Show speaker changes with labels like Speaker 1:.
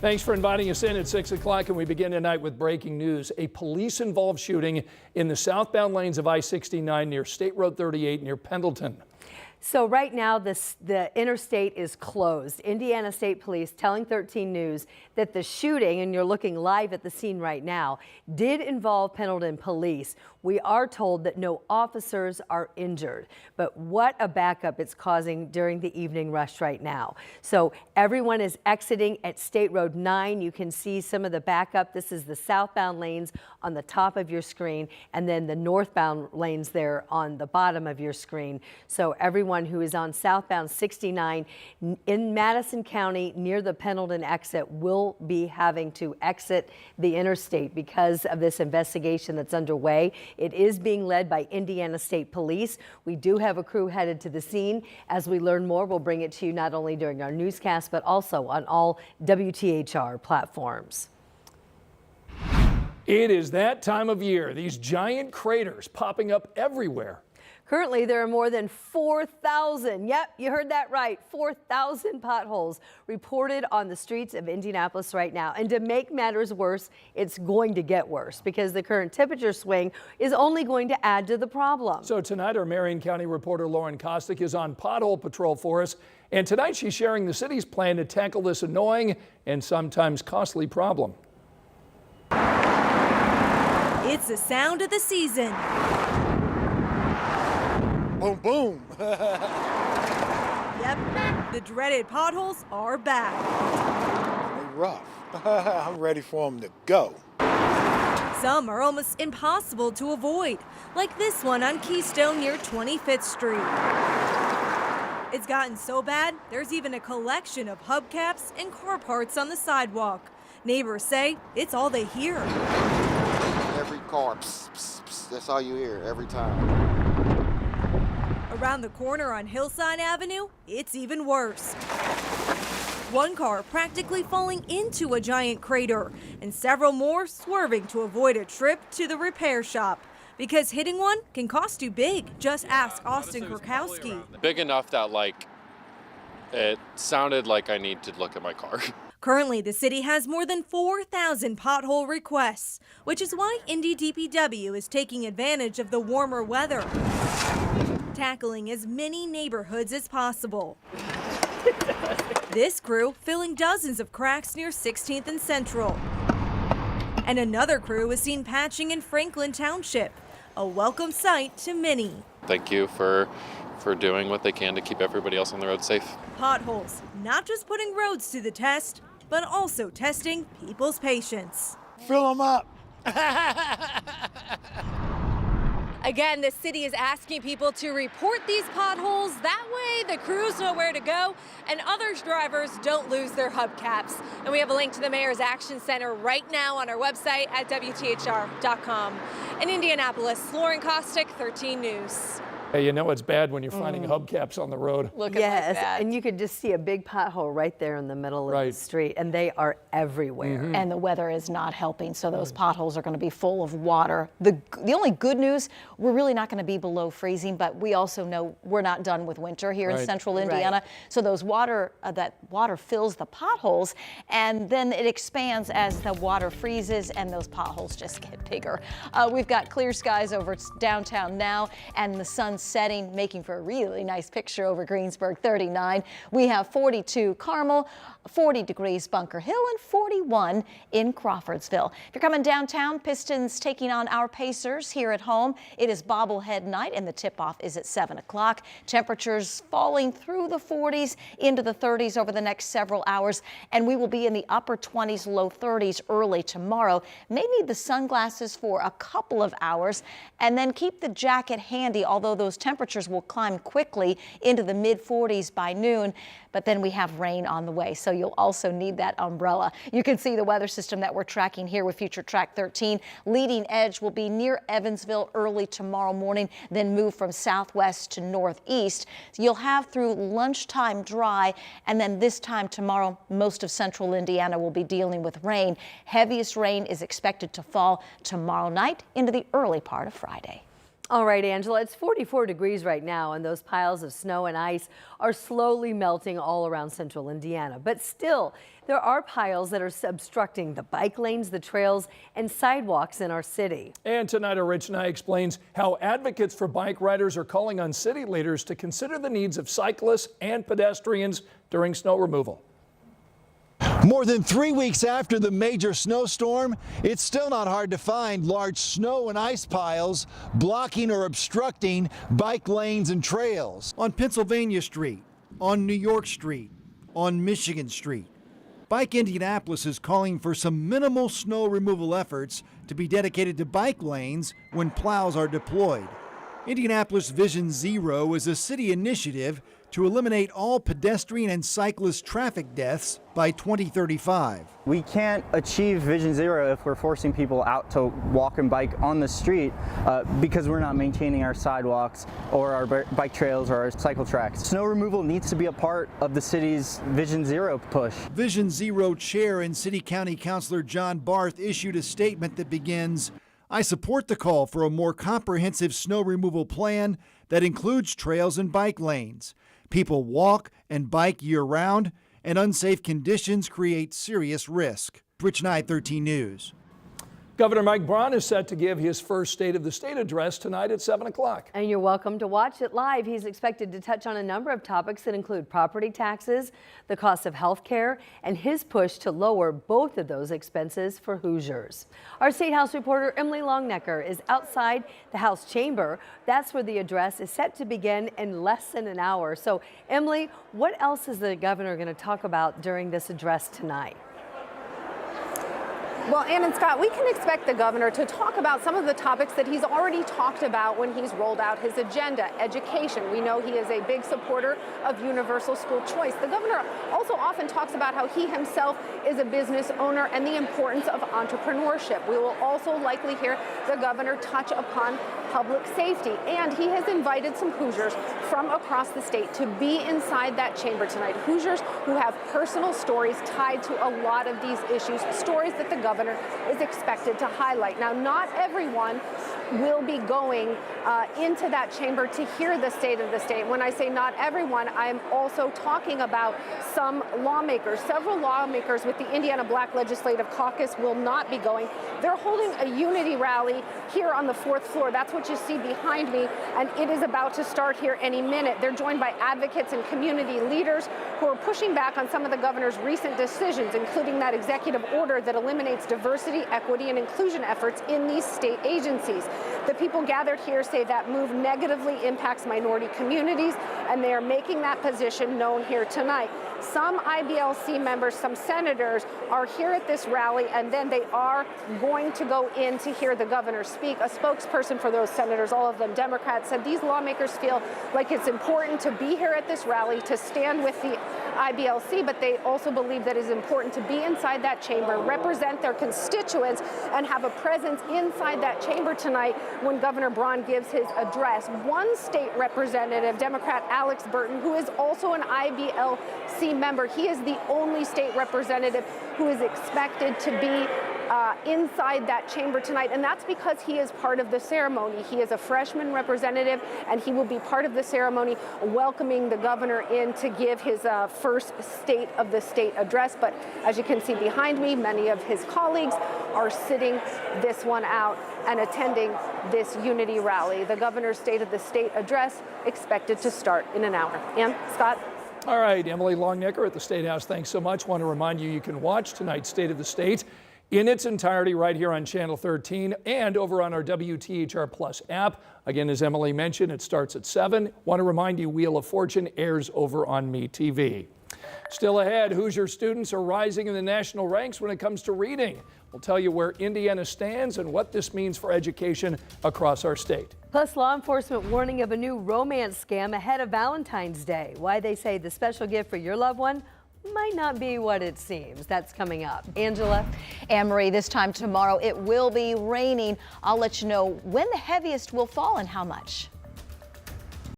Speaker 1: Thanks for inviting us in at 6 o'clock, and we begin tonight with breaking news. A police-involved shooting in the southbound lanes of I-69 near State Road 38 near Pendleton.
Speaker 2: So right now, the interstate is closed. Indiana State Police telling 13 News that the shooting, and you're looking live at the scene right now, did involve Pendleton police. We are told that no officers are injured, but what a backup it's causing during the evening rush right now. So everyone is exiting at State Road 9. You can see some of the backup. This is the southbound lanes on the top of your screen, and then the northbound lanes there on the bottom of your screen. So everyone who is on southbound 69 in Madison County near the Pendleton exit will be having to exit the interstate because of this investigation that's underway. It is being led by Indiana State Police. We do have a crew headed to the scene. As we learn more, we'll bring it to you not only during our newscast, but also on all WTHR platforms.
Speaker 1: It is that time of year. These giant craters popping up everywhere.
Speaker 2: Currently, there are more than 4,000. Yep, you heard that right. 4,000 potholes reported on the streets of Indianapolis right now. And to make matters worse, it's going to get worse because the current temperature swing is only going to add to the problem.
Speaker 1: So tonight, our Marion County reporter Lauren Kostick is on pothole patrol for us. And tonight, she's sharing the city's plan to tackle this annoying and sometimes costly problem.
Speaker 3: It's the sound of the season.
Speaker 4: Boom, boom.
Speaker 3: Yep, the dreaded potholes are back.
Speaker 4: They're rough. I'm ready for them to go.
Speaker 3: Some are almost impossible to avoid, like this one on Keystone near 25th Street. It's gotten so bad, there's even a collection of hubcaps and car parts on the sidewalk. Neighbors say it's all they hear.
Speaker 5: Every car, pss, pss, pss, that's all you hear every time.
Speaker 3: Around the corner on Hillside Avenue, it's even worse. One car practically falling into a giant crater, and several more swerving to avoid a trip to the repair shop. Because hitting one can cost you big. Just ask Austin Kurkowski.
Speaker 6: Big enough that, it sounded like I need to look at my car.
Speaker 3: Currently, the city has more than 4,000 pothole requests, which is why Indy DPW is taking advantage of the warmer weather, tackling as many neighborhoods as possible. This crew filling dozens of cracks near 16th and Central. And another crew is seen patching in Franklin Township, a welcome sight to many.
Speaker 6: Thank you for doing what they can to keep everybody else on the road safe.
Speaker 3: Potholes, not just putting roads to the test, but also testing people's patience.
Speaker 4: Fill them up.
Speaker 7: Again, the city is asking people to report these potholes. That way the crews know where to go and other drivers don't lose their hubcaps. And we have a link to the Mayor's Action Center right now on our website at WTHR.com. In Indianapolis, Lauren Kostick, 13 News.
Speaker 1: Hey, you know it's bad when you're finding hubcaps on the road.
Speaker 2: Looking like that. And you could just see a big pothole right there in the middle of the street, and they are everywhere.
Speaker 8: And the weather is not helping, so those potholes are going to be full of water. The only good news, we're really not going to be below freezing, but we also know we're not done with winter here in central Indiana. So those that water fills the potholes, and then it expands as the water freezes, and those potholes just get bigger. We've got clear skies over downtown now, and the sun's setting, making for a really nice picture over Greensburg 39. We have 42 Carmel, 40 degrees Bunker Hill, and 41 in Crawfordsville. If you're coming downtown, Pistons taking on our Pacers here at home. It is bobblehead night, and the tip-off is at 7 o'clock. Temperatures falling through the 40s into the 30s over the next several hours, and we will be in the upper 20s, low 30s early tomorrow. May need the sunglasses for a couple of hours, and then keep the jacket handy, although those temperatures will climb quickly into the mid-40s by noon. But then we have rain on the way, so you'll also need that umbrella. You can see the weather system that we're tracking here with Future Track 13. Leading edge will be near Evansville early tomorrow morning, then move from southwest to northeast. So you'll have through lunchtime dry, and then this time tomorrow, most of central Indiana will be dealing with rain. Heaviest rain is expected to fall tomorrow night into the early part of Friday.
Speaker 2: All right, Angela, it's 44 degrees right now, and those piles of snow and ice are slowly melting all around central Indiana. But still, there are piles that are obstructing the bike lanes, the trails, and sidewalks in our city.
Speaker 1: And tonight, our Rich Nye explains how advocates for bike riders are calling on city leaders to consider the needs of cyclists and pedestrians during snow removal.
Speaker 9: More than 3 weeks after the major snowstorm, it's still not hard to find large snow and ice piles blocking or obstructing bike lanes and trails.
Speaker 10: On Pennsylvania Street, on New York Street, on Michigan Street. Bike Indianapolis is calling for some minimal snow removal efforts to be dedicated to bike lanes when plows are deployed. Indianapolis Vision Zero is a city initiative to eliminate all pedestrian and cyclist traffic deaths by 2035.
Speaker 11: We can't achieve Vision Zero if we're forcing people out to walk and bike on the street because we're not maintaining our sidewalks or our bike trails or our cycle tracks. Snow removal needs to be a part of the city's Vision Zero push.
Speaker 10: Vision Zero Chair and City County Councilor John Barth issued a statement that begins, "I support the call for a more comprehensive snow removal plan that includes trails and bike lanes. People walk and bike year-round, and unsafe conditions create serious risk." Rich Nye, 13 News.
Speaker 1: Governor Mike Braun is set to give his first State of the State address tonight at 7 o'clock.
Speaker 2: And you're welcome to watch it live. He's expected to touch on a number of topics that include property taxes, the cost of health care, and his push to lower both of those expenses for Hoosiers. Our State House reporter Emily Longnecker is outside the House chamber. That's where the address is set to begin in less than an hour. So, Emily, what else is the governor going to talk about during this address tonight?
Speaker 12: Well, Ann and Scott, we can expect the governor to talk about some of the topics that he's already talked about when he's rolled out his agenda. Education. We know he is a big supporter of universal school choice. The governor also often talks about how he himself is a business owner and the importance of entrepreneurship. We will also likely hear the governor touch upon public safety. And he has invited some Hoosiers from across the state to be inside that chamber tonight. Hoosiers who have personal stories tied to a lot of these issues, stories that the governor is expected to highlight. Now, not everyone will be going into that chamber to hear the State of the State. When I say not everyone, I'm also talking about some lawmakers. Several lawmakers with the Indiana Black Legislative Caucus will not be going. They're holding a unity rally here on the 4th floor. That's what you see behind me, and it is about to start here any minute. They're joined by advocates and community leaders who are pushing back on some of the governor's recent decisions, including that executive order that eliminates diversity, equity, and inclusion efforts in these state agencies. The people gathered here say that move negatively impacts minority communities, and they are making that position known here tonight. Some IBLC members, some senators are here at this rally, and then they are going to go in to hear the governor speak. A spokesperson for those senators, all of them Democrats, said these lawmakers feel like it's important to be here at this rally to stand with the IBLC, but they also believe that it's important to be inside that chamber, represent their constituents, and have a presence inside that chamber tonight when Governor Braun gives his address. One state representative, Democrat Alex Burton, who is also an IBLC member, he is the only state representative who is expected to be inside that chamber tonight, and that's because he is part of the ceremony. He is a freshman representative, and he will be part of the ceremony welcoming the governor in to give his first State of the State address. But as you can see behind me, many of his colleagues are sitting this one out and attending this unity rally. The governor's State of the State address expected to start in an hour. And Scott?
Speaker 1: All right, Emily Longnecker at the State House, thanks so much. Want to remind you can watch tonight's State of the State in its entirety right here on Channel 13 and over on our WTHR Plus app. Again, as Emily mentioned, it starts at 7. Want to remind you, Wheel of Fortune airs over on MeTV. Still ahead, Hoosier students are rising in the national ranks when it comes to reading. We'll tell you where Indiana stands and what this means for education across our state.
Speaker 2: Plus, law enforcement warning of a new romance scam ahead of Valentine's Day. Why they say the special gift for your loved one might not be what it seems. That's coming up. Angela?
Speaker 8: Anne-Marie, this time tomorrow it will be raining. I'll let you know when the heaviest will fall and how much.